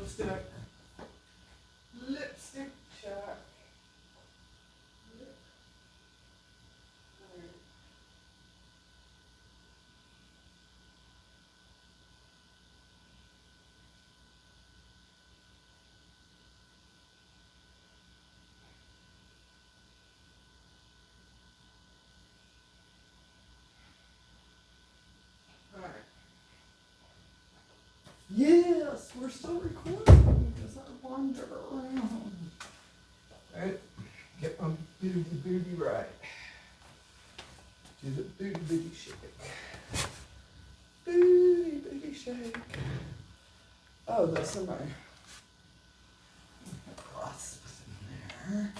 lipstick. Lipstick check. Yes, we're still recording because I wander around. Alright, get my booty right. Do the booty shake. Booty shake. Oh, that's in my clasps in there.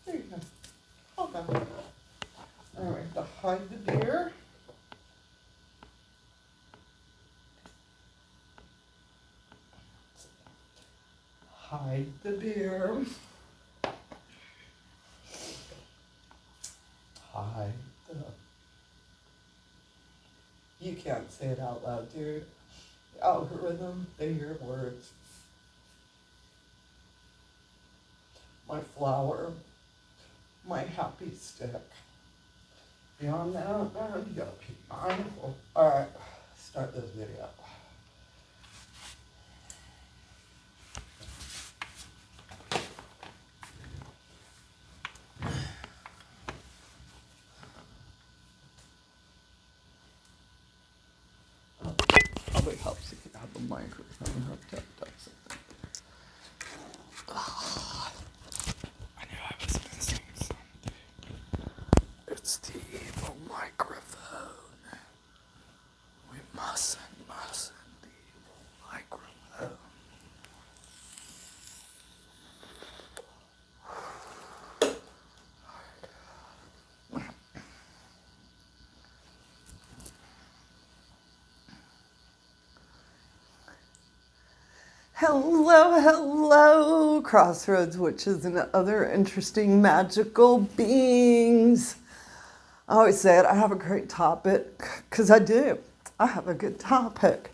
There you go. Hold on. Alright, to hide the beer. Hide the beer. Hide the... You can't say it out loud, dude. The algorithm, they hear words. My flower. My happy stick. Beyond that, you gotta be mindful. Alright, start this video. Probably helps if you have a microphone hooked up, doesn't it? I knew I was missing something. It's the evil microphone. We mustn't the evil microphone. Hello, Crossroads witches and other interesting magical beings. I always say it, I have a great topic, because I do. I have a good topic.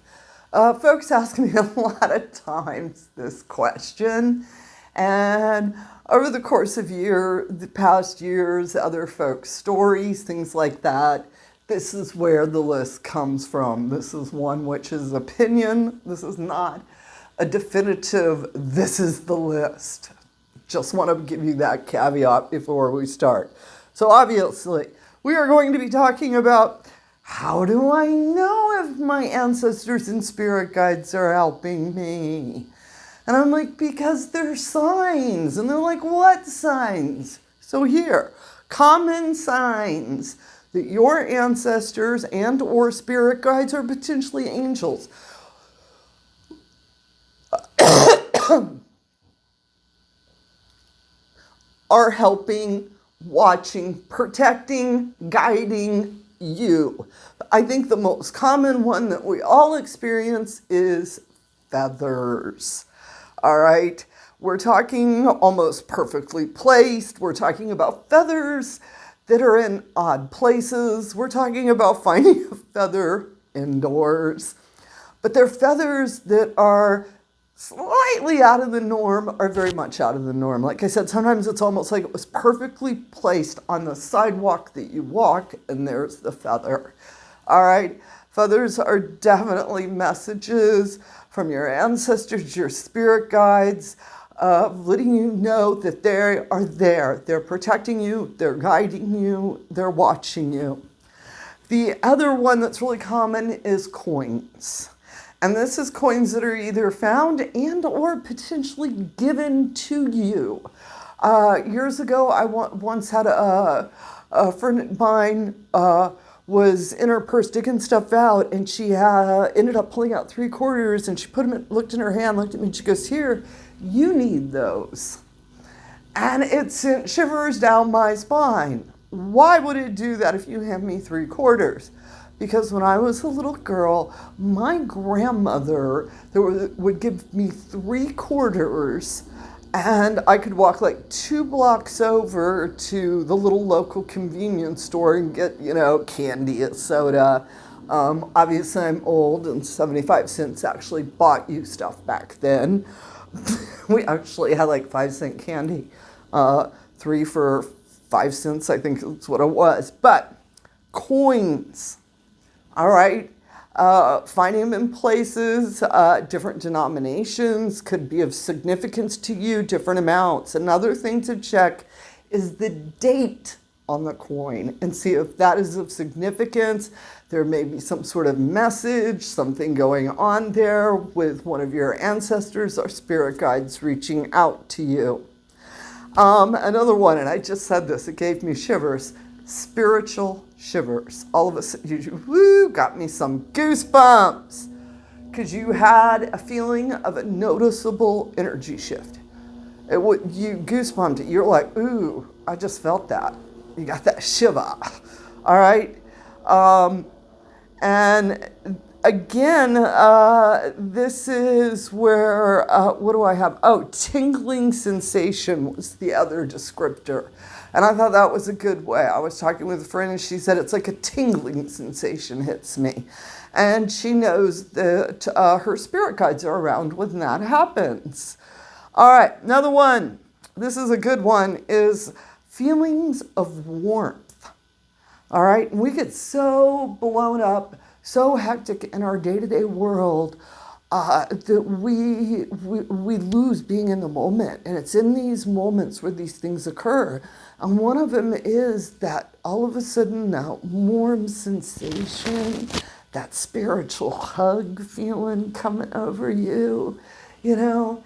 Folks ask me a lot of times this question, and over the course of the past years, other folks' stories, things like that, this is where the list comes from. This is one witch's opinion. This is not a definitive, this is the list. Just want to give you that caveat before we start. So obviously, we are going to be talking about how do I know if my ancestors and spirit guides are helping me? And I'm like, because there's signs. And they're like, what signs? So here, common signs that your ancestors and or spirit guides are potentially angels are helping, watching, protecting, guiding you. I think the most common one that we all experience is feathers. All right, we're talking almost perfectly placed. We're talking about feathers that are in odd places. We're talking about finding a feather indoors. But they're feathers that are slightly out of the norm, or very much out of the norm. Like I said, sometimes it's almost like it was perfectly placed on the sidewalk that you walk, and there's the feather. All right, feathers are definitely messages from your ancestors, your spirit guides, letting you know that they are there. They're protecting you, they're guiding you, they're watching you. The other one that's really common is coins. And this is coins that are either found and or potentially given to you. Years ago, I once had a friend of mine was in her purse digging stuff out, and she ended up pulling out 3 quarters, and she put them, looked in her hand, looked at me, and she goes, "Here, you need those." And it sent shivers down my spine. Why would it do that if you hand me 3 quarters? Because when I was a little girl, my grandmother would give me 3 quarters And I could walk like 2 blocks over to the little local convenience store and get, candy, a soda. Obviously, I'm old, and 75 cents actually bought you stuff back then. We actually had like 5-cent candy, 3 for 5 cents, I think that's what it was. But coins, all right? Finding them in places, different denominations could be of significance to you, different amounts. Another thing to check is the date on the coin and see if that is of significance. There may be some sort of message, something going on there with one of your ancestors or spirit guides reaching out to you. Another one, and I just said this, it gave me shivers. Spiritual shivers. All of a sudden, woo, got me some goosebumps because you had a feeling of a noticeable energy shift. You goosebumped it. You're like, ooh, I just felt that. You got that shiver. All right. And again, this is where, what do I have? Oh, tingling sensation was the other descriptor. And I thought that was a good way. I was talking with a friend and she said it's like a tingling sensation hits me. And she knows that her spirit guides are around when that happens. All right, another one. This is a good one, is feelings of warmth. All right, we get so blown up, so hectic in our day-to-day world that we lose being in the moment. And it's in these moments where these things occur. And one of them is that all of a sudden that warm sensation, that spiritual hug feeling coming over you, and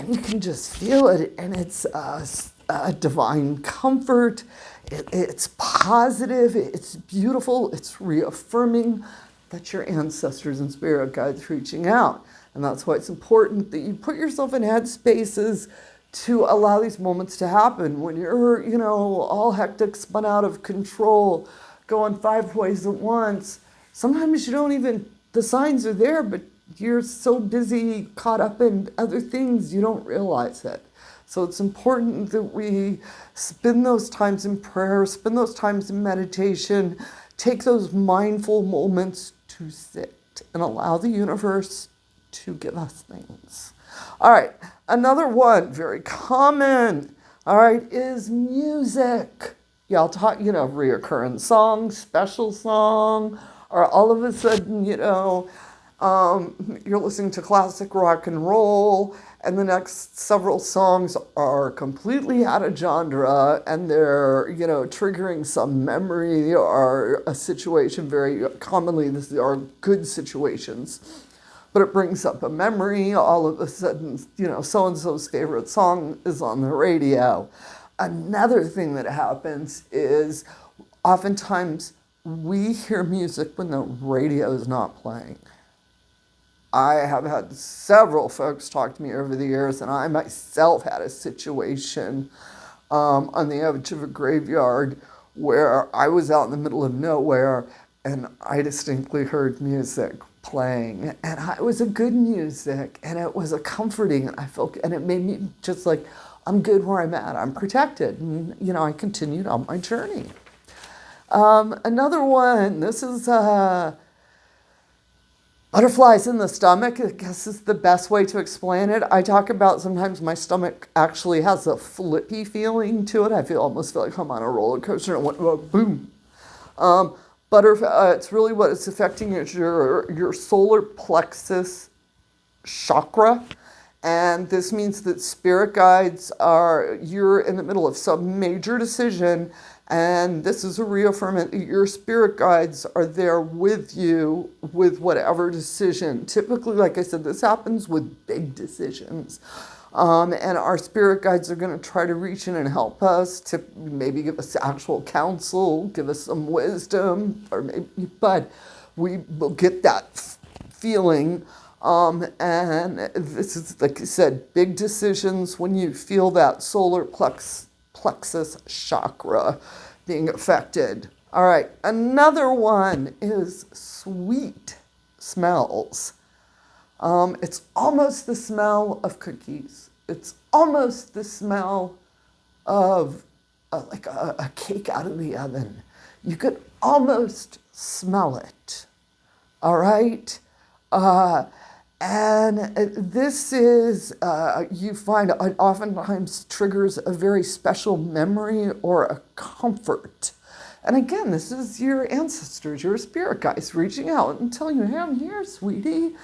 you can just feel it. And it's a divine comfort. It's positive. It's beautiful. It's reaffirming that your ancestors and spirit guides reaching out. And that's why it's important that you put yourself in headspaces to allow these moments to happen. When you're, all hectic, spun out of control, going 5 ways at once, sometimes you don't even, the signs are there, but you're so busy, caught up in other things, you don't realize it. So it's important that we spend those times in prayer, spend those times in meditation, take those mindful moments to sit and allow the universe to give us things. All right, another one, very common, all right, is music. Y'all talk, reoccurring song, special song, or all of a sudden, you're listening to classic rock and roll, and the next several songs are completely out of genre, and they're, triggering some memory or a situation. Very commonly, these are good situations. But it brings up a memory. All of a sudden, so-and-so's favorite song is on the radio. Another thing that happens is oftentimes we hear music when the radio is not playing. I have had several folks talk to me over the years, and I myself had a situation on the edge of a graveyard where I was out in the middle of nowhere, and I distinctly heard music playing, and it was a good music, and it was a comforting, and it made me just like, I'm good where I'm at, I'm protected, and I continued on my journey. Another one, this is butterflies in the stomach, I guess is the best way to explain it. I talk about sometimes my stomach actually has a flippy feeling to it. I almost feel like I'm on a roller coaster and it went boom. It's really what it's affecting is your solar plexus chakra. And this means that spirit guides you're in the middle of some major decision, and this is a reaffirmation that your spirit guides are there with you with whatever decision. Typically, like I said, this happens with big decisions. And our spirit guides are going to try to reach in and help us to maybe give us actual counsel, give us some wisdom, but we will get that feeling. And this is, like I said, big decisions when you feel that solar plexus chakra being affected. All right, another one is sweet smells. It's almost the smell of cookies. It's almost the smell of like a cake out of the oven. You could almost smell it. All right? And this is, you find it oftentimes triggers a very special memory or a comfort. And again, this is your ancestors, your spirit guides reaching out and telling you, hey, I'm here, sweetie.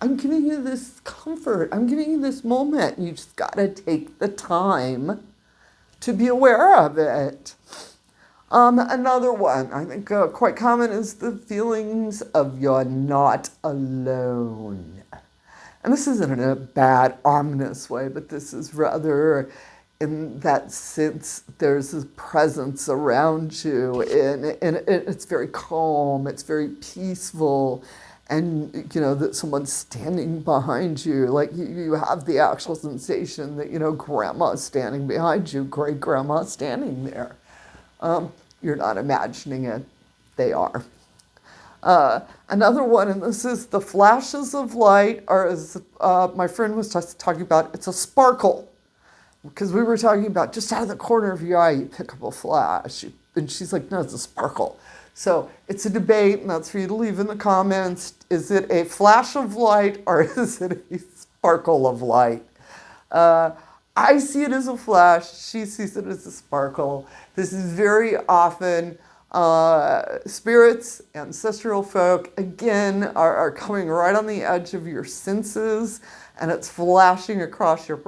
I'm giving you this comfort. I'm giving you this moment. You just got to take the time to be aware of it. Another one, I think quite common, is the feelings of you're not alone. And this isn't in a bad, ominous way, but this is rather in that sense there's a presence around you, and it's very calm, it's very peaceful, and you know that someone's standing behind you, like you have the actual sensation that, you know, grandma's standing behind you, great grandma's standing there. You're not imagining it, they are. Another one, and this is the flashes of light, or as my friend was talking about, it's a sparkle. Because we were talking about just out of the corner of your eye, you pick up a flash. And she's like, no, it's a sparkle. So it's a debate, and that's for you to leave in the comments. Is it a flash of light, or is it a sparkle of light? I see it as a flash. She sees it as a sparkle. This is very often spirits, ancestral folk, again, are coming right on the edge of your senses, and it's flashing across your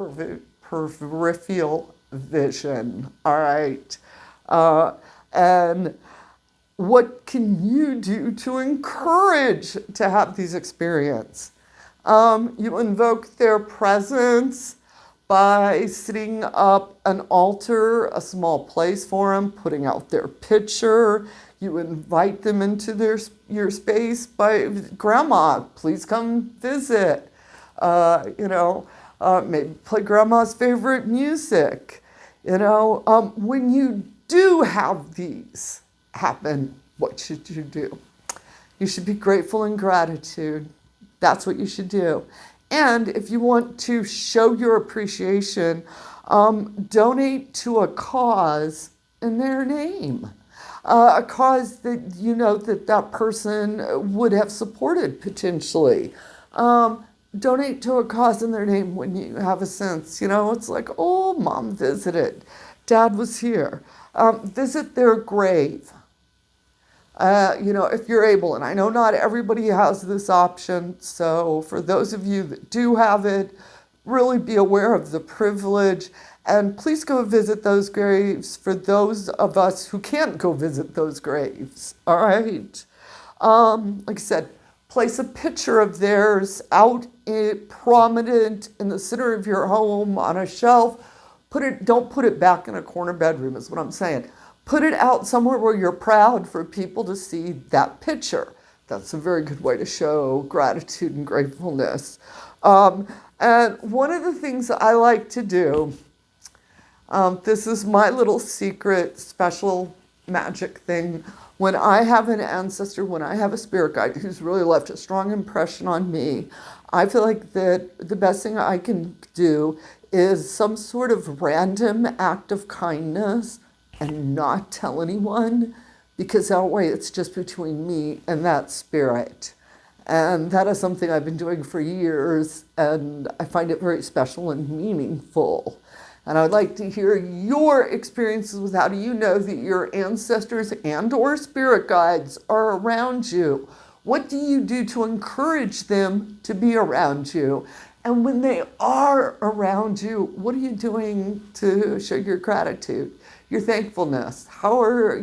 peripheral vision. All right. And what can you do to encourage to have these experiences? You invoke their presence by setting up an altar, a small place for them, putting out their picture. You invite them into your space by, Grandma, please come visit. Maybe play Grandma's favorite music. When you do have these happen, what should you do? You should be grateful and gratitude. That's what you should do. And if you want to show your appreciation, donate to a cause in their name. A cause that you know that person would have supported potentially. Donate to a cause in their name when you have a sense, it's like, oh, Mom visited, Dad was here. Visit their grave. If you're able, and I know not everybody has this option, so for those of you that do have it, really be aware of the privilege, and please go visit those graves for those of us who can't go visit those graves, all right? Like I said, place a picture of theirs out prominent in the center of your home on a shelf. Don't put it back in a corner bedroom is what I'm saying. Put it out somewhere where you're proud for people to see that picture. That's a very good way to show gratitude and gratefulness. And one of the things I like to do, this is my little secret, special magic thing. When I have an ancestor, when I have a spirit guide who's really left a strong impression on me, I feel like that the best thing I can do is some sort of random act of kindness and not tell anyone, because that way it's just between me and that spirit. And that is something I've been doing for years, and I find it very special and meaningful. And I'd like to hear your experiences with how do you know that your ancestors and or spirit guides are around you? What do you do to encourage them to be around you? And when they are around you, what are you doing to show your gratitude, your thankfulness? How are,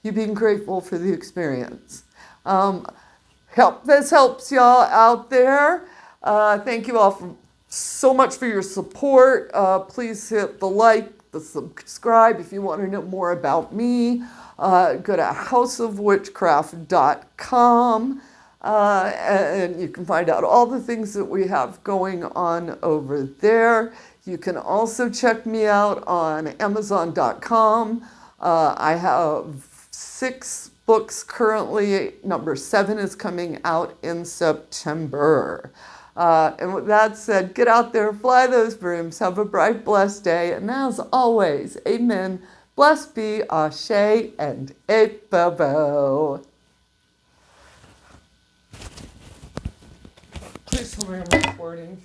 you being grateful for the experience? This helps y'all out there. Thank you all so much for your support. Please hit the like, the subscribe if you want to know more about me. Go to houseofwitchcraft.com. And you can find out all the things that we have going on over there. You can also check me out on Amazon.com. I have 6 books currently. Number 7 is coming out in September. And with that said, get out there, fly those brooms, have a bright, blessed day. And as always, amen. Blessed be Ashe and Epabo. Please tell me I'm recording.